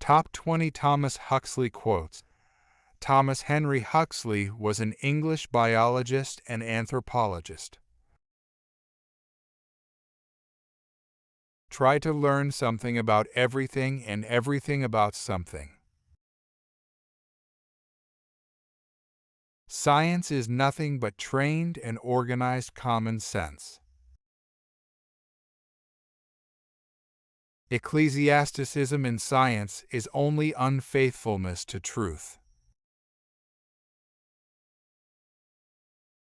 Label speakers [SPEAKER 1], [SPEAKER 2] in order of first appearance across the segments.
[SPEAKER 1] Top 20 Thomas Huxley Quotes. Thomas Henry Huxley was an English biologist and anthropologist. Try to learn something about everything and everything about something. Science is nothing but trained and organized common sense. Ecclesiasticism in science is only unfaithfulness to truth.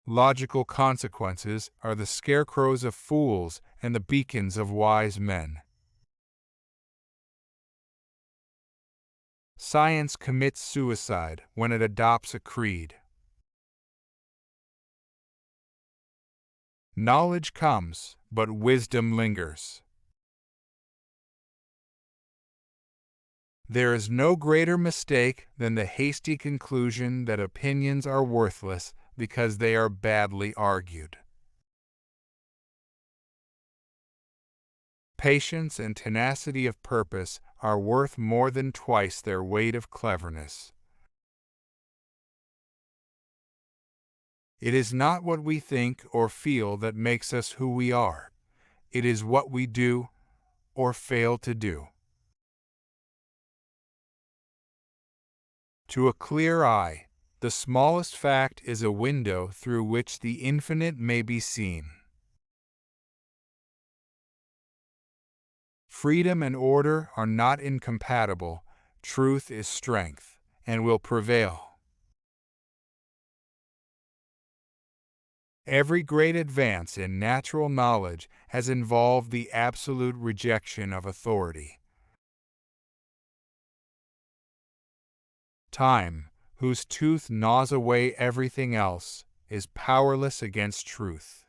[SPEAKER 1] Logical consequences are the scarecrows of fools and the beacons of wise men. Science commits suicide when it adopts a creed. Knowledge comes, but wisdom lingers. There is no greater mistake than the hasty conclusion that opinions are worthless because they are badly argued. Patience and tenacity of purpose are worth more than twice their weight of cleverness. It is not what we think or feel that makes us who we are. It is what we do or fail to do. To a clear eye, the smallest fact is a window through which the infinite may be seen. Freedom and order are not incompatible. Truth is strength, and will prevail. Every great advance in natural knowledge has involved the absolute rejection of authority. Time, whose tooth gnaws away everything else, is powerless against truth.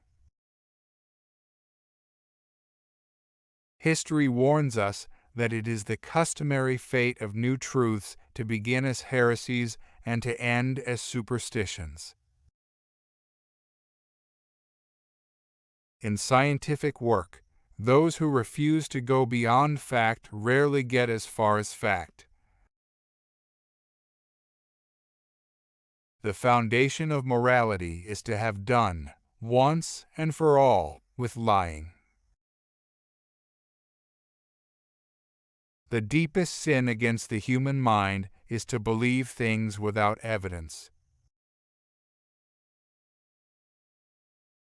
[SPEAKER 1] History warns us that it is the customary fate of new truths to begin as heresies and to end as superstitions. In scientific work, those who refuse to go beyond fact rarely get as far as fact. The foundation of morality is to have done, once and for all, with lying. The deepest sin against the human mind is to believe things without evidence.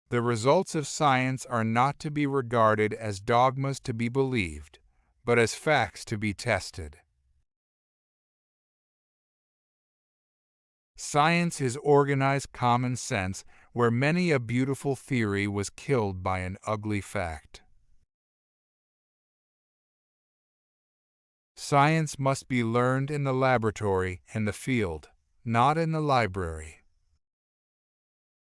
[SPEAKER 1] The results of science are not to be regarded as dogmas to be believed, but as facts to be tested. Science is organized common sense where many a beautiful theory was killed by an ugly fact. Science must be learned in the laboratory and the field, not in the library.